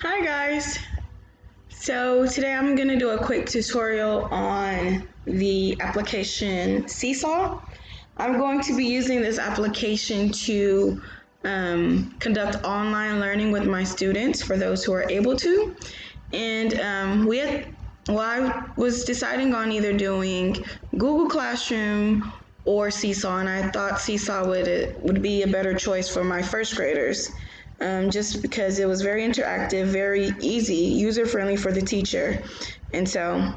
Hi guys! So today I'm going to do a quick tutorial on the application Seesaw. I'm going to be using this application to conduct online learning with my students for those who are able to. And I was deciding on either doing Google Classroom or Seesaw, and I thought Seesaw would be a better choice for my first graders. Just because it was very interactive, very easy, user-friendly for the teacher. And so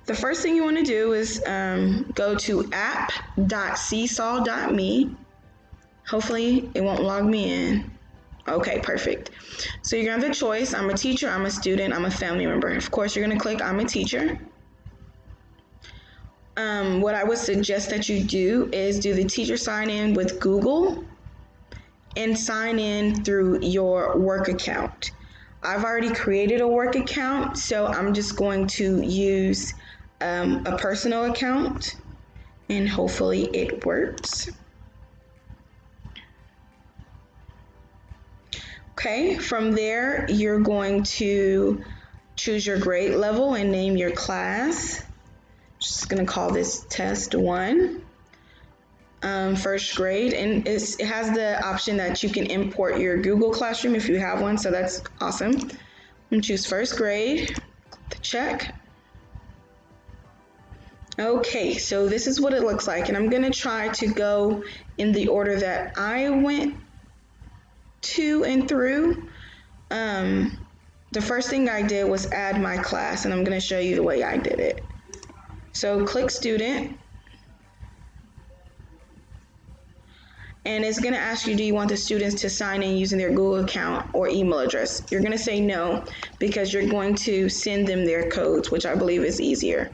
the first thing you want to do is go to app.seesaw.me. Hopefully it won't log me in. Okay, perfect. So you're going to have the choice. I'm a teacher, I'm a student, I'm a family member. Of course, you're going to click I'm a teacher. What I would suggest that you do is do the teacher sign in with Google and sign in through your work account. I've already created a work account, so I'm just going to use a personal account, and hopefully it works. Okay, from there you're going to choose your grade level and name your class. Just going to call this test 1. First grade, and it has the option that you can import your Google Classroom if you have one, so that's awesome. I'm going to choose first grade, click the check. Okay, so this is what it looks like, and I'm going to try to go in the order that I went to and through. The first thing I did was add my class, and I'm going to show you the way I did it. So click student. And it's going to ask you, do you want the students to sign in using their Google account or email address? You're going to say no, because you're going to send them their codes, which I believe is easier.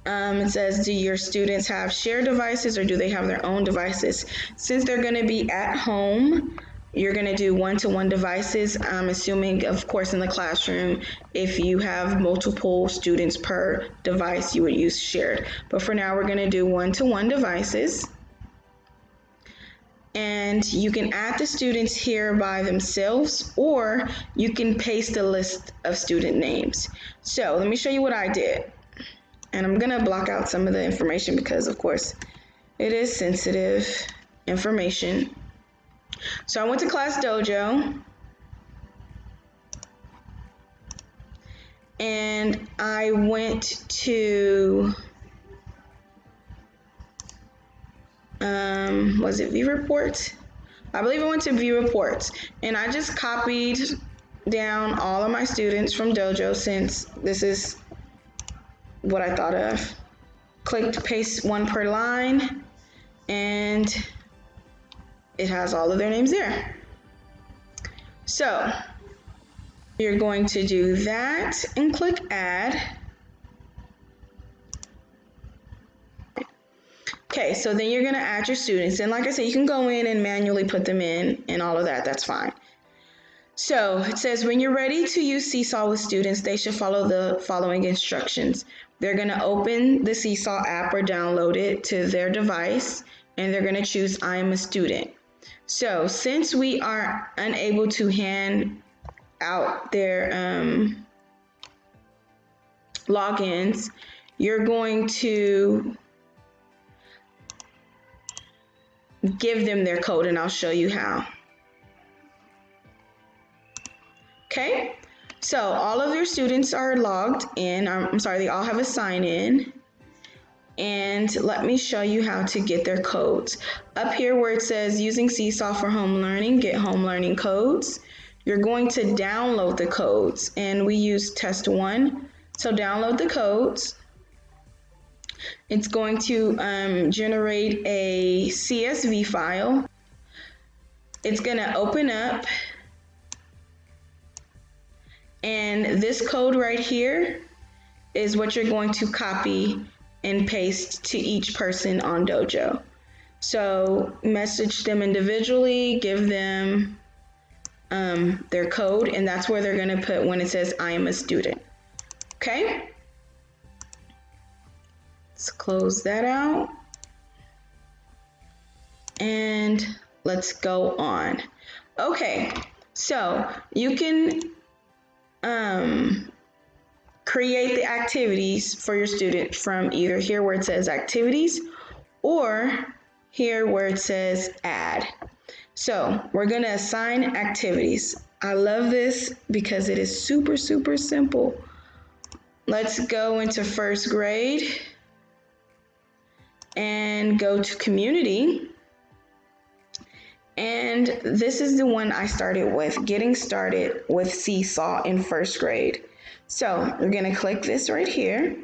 It says, do your students have shared devices or do they have their own devices? Since they're going to be at home, you're going to do one-to-one devices. I'm assuming, of course, in the classroom, if you have multiple students per device, you would use shared. But for now, we're going to do one-to-one devices. And you can add the students here by themselves, or you can paste a list of student names. So let me show you what I did. And I'm gonna block out some of the information because, of course, it is sensitive information. So I went to Class Dojo, and I went to was it view reports? I believe I went to view reports, and I just copied down all of my students from Dojo, since this is what I thought of. Clicked paste one per line, and it has all of their names there. So you're going to do that and click add. Okay, so then you're going to add your students. And like I said, you can go in and manually put them in and all of that. That's fine. So it says, when you're ready to use Seesaw with students, they should follow the following instructions. They're going to open the Seesaw app or download it to their device, and they're going to choose I am a student. So since we are unable to hand out their logins, you're going to give them their code, and I'll show you how. Okay, so all of your students are logged in. I'm sorry, they all have a sign in. And let me show you how to get their codes. Up here where it says using Seesaw for home learning, get home learning codes, you're going to download the codes, and we use test 1. So download the codes. It's going to generate a CSV file. It's going to open up, and this code right here is what you're going to copy and paste to each person on Dojo. So message them individually, give them their code, and that's where they're going to put when it says I am a student. Okay? Let's close that out. And let's go on. Okay, So you can create the activities for your student from either here where it says activities or here where it says add. So we're going to assign activities. I love this because it is super, super simple. Let's go into first grade and go to community. And this is the one I started with, getting started with Seesaw in first grade. So we're going to click this right here.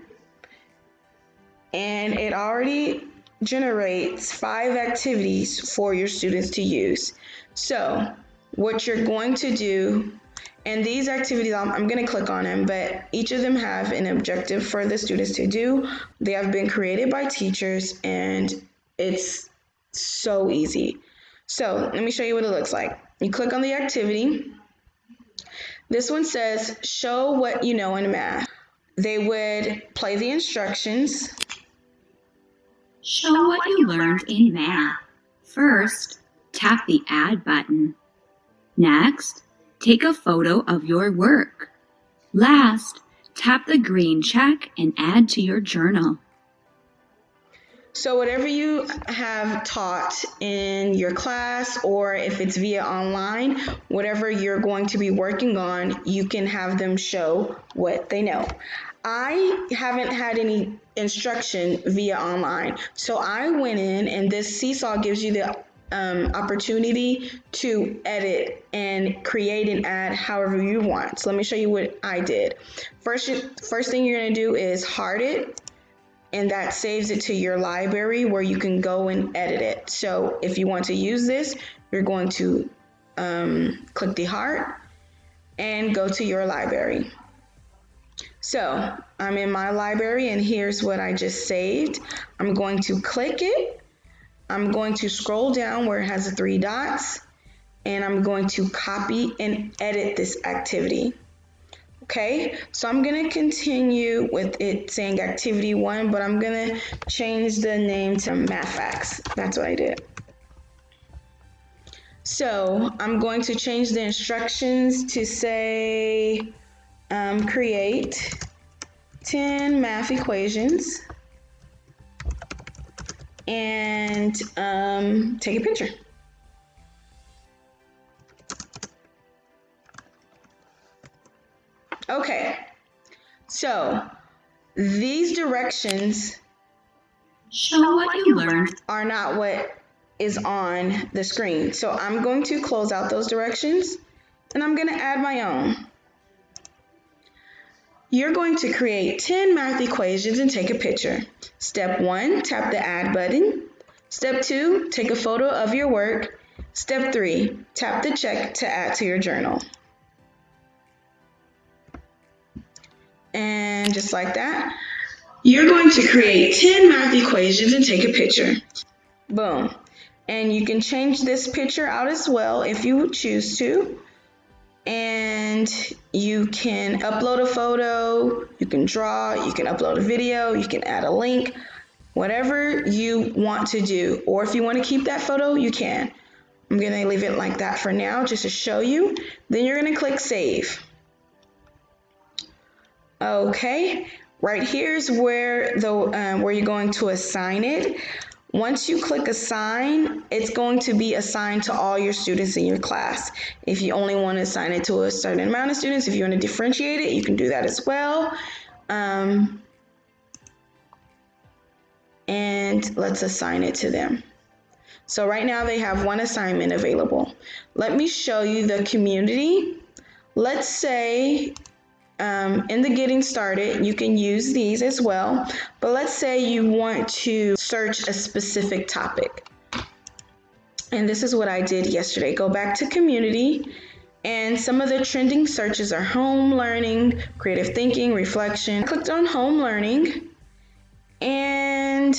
And it already generates 5 activities for your students to use. So what you're going to do, and these activities, I'm going to click on them, but each of them have an objective for the students to do. They have been created by teachers, and it's so easy. So let me show you what it looks like. You click on the activity. This one says, show what you know in math. They would play the instructions. Show what you learned in math. First, tap the Add button. Next, take a photo of your work. Last, tap the green check and add to your journal. So whatever you have taught in your class, or if it's via online, whatever you're going to be working on, you can have them show what they know. I haven't had any instruction via online, so I went in, and this Seesaw gives you the opportunity to edit and create and add however you want. So let me show you what I did. First thing you're going to do is heart it, and that saves it to your library where you can go and edit it. So if you want to use this, you're going to click the heart and go to your library. So I'm in my library, and here's what I just saved. I'm going to click it. I'm going to scroll down where it has the 3 dots, and I'm going to copy and edit this activity. Okay, so I'm going to continue with it saying activity 1, but I'm going to change the name to math facts. That's what I did. So I'm going to change the instructions to say create 10 math equations and take a picture. Okay, so these directions Show what you learned are not what is on the screen. So I'm going to close out those directions, and I'm going to add my own. You're going to create 10 math equations and take a picture. Step 1, tap the Add button. Step 2, take a photo of your work. Step 3, tap the check to add to your journal. And just like that, you're going to create 10 math equations and take a picture. Boom. And you can change this picture out as well if you choose to. And you can upload a photo, you can draw, you can upload a video, you can add a link, whatever you want to do. Or if you want to keep that photo, you can. I'm going to leave it like that for now just to show you. Then you're going to click Save. Okay, right here's where you're going to assign it. Once you click Assign, it's going to be assigned to all your students in your class. If you only want to assign it to a certain amount of students, if you want to differentiate it, you can do that as well. And let's assign it to them. So right now they have 1 assignment available. Let me show you the community. Let's say in the Getting Started, you can use these as well, but let's say you want to search a specific topic. And this is what I did yesterday. Go back to Community, and some of the trending searches are home learning, creative thinking, reflection. I clicked on home learning, and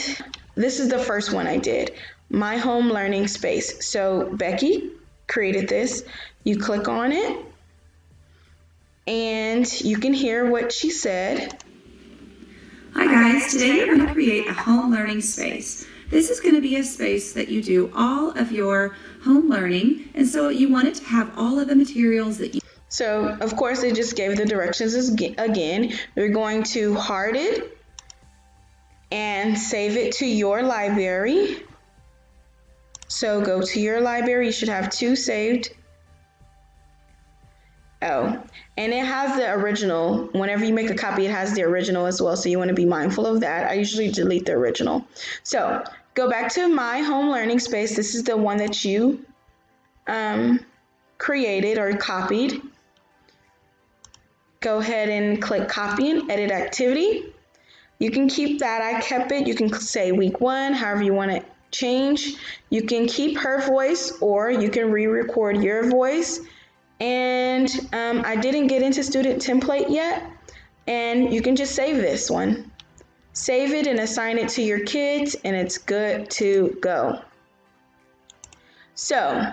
this is the first one I did, my home learning space. So Becky created this. You click on it, and you can hear what she said. Hi guys, today we're going to create a home learning space. This is going to be a space that you do all of your home learning, and so you want it to have all of the materials that you... So, of course, they just gave the directions again. You're going to heart it and save it to your library. So go to your library. You should have 2 saved. Oh, and it has the original. Whenever you make a copy, it has the original as well. So you want to be mindful of that. I usually delete the original. So go back to my home learning space. This is the one that you created or copied. Go ahead and click copy and edit activity. You can keep that. I kept it. You can say week 1, however you want to change. You can keep her voice or you can re-record your voice. And I didn't get into student template yet, and you can just save this one. Save it and assign it to your kids, and it's good to go. So,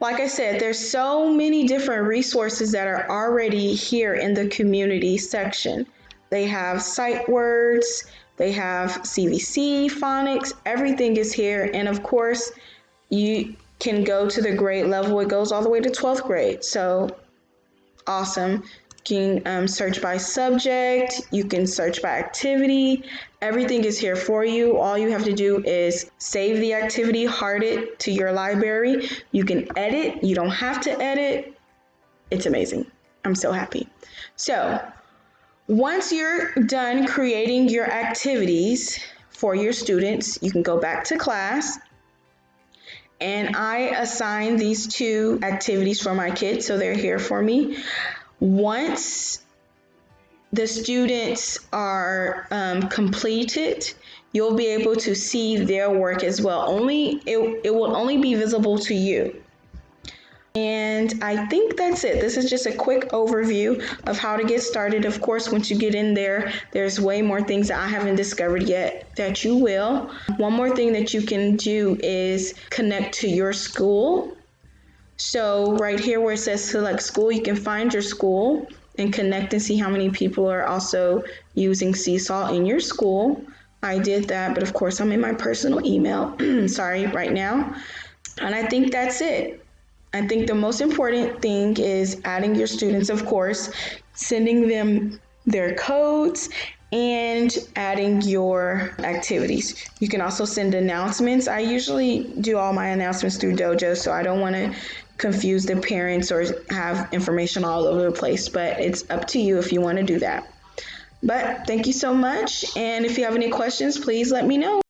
like I said, there's so many different resources that are already here in the community section. They have sight words, they have CVC, phonics, everything is here. And of course, you can go to the grade level. It goes all the way to 12th grade. So awesome. You can search by subject. You can search by activity. Everything is here for you. All you have to do is save the activity, heart it to your library. You can edit. You don't have to edit. It's amazing. I'm so happy. So once you're done creating your activities for your students, you can go back to class. And I assign these 2 activities for my kids, so they're here for me. Once the students are completed, you'll be able to see their work as well. It will only be visible to you. And I think that's it. This is just a quick overview of how to get started. Of course, once you get in there, there's way more things that I haven't discovered yet that you will. One more thing that you can do is connect to your school. So right here where it says select school, you can find your school and connect and see how many people are also using Seesaw in your school. I did that, but of course I'm in my personal email, sorry, right now. And I think that's it. I think the most important thing is adding your students, of course, sending them their codes, and adding your activities. You can also send announcements. I usually do all my announcements through Dojo, so I don't want to confuse the parents or have information all over the place, but it's up to you if you want to do that. But thank you so much, and if you have any questions, please let me know.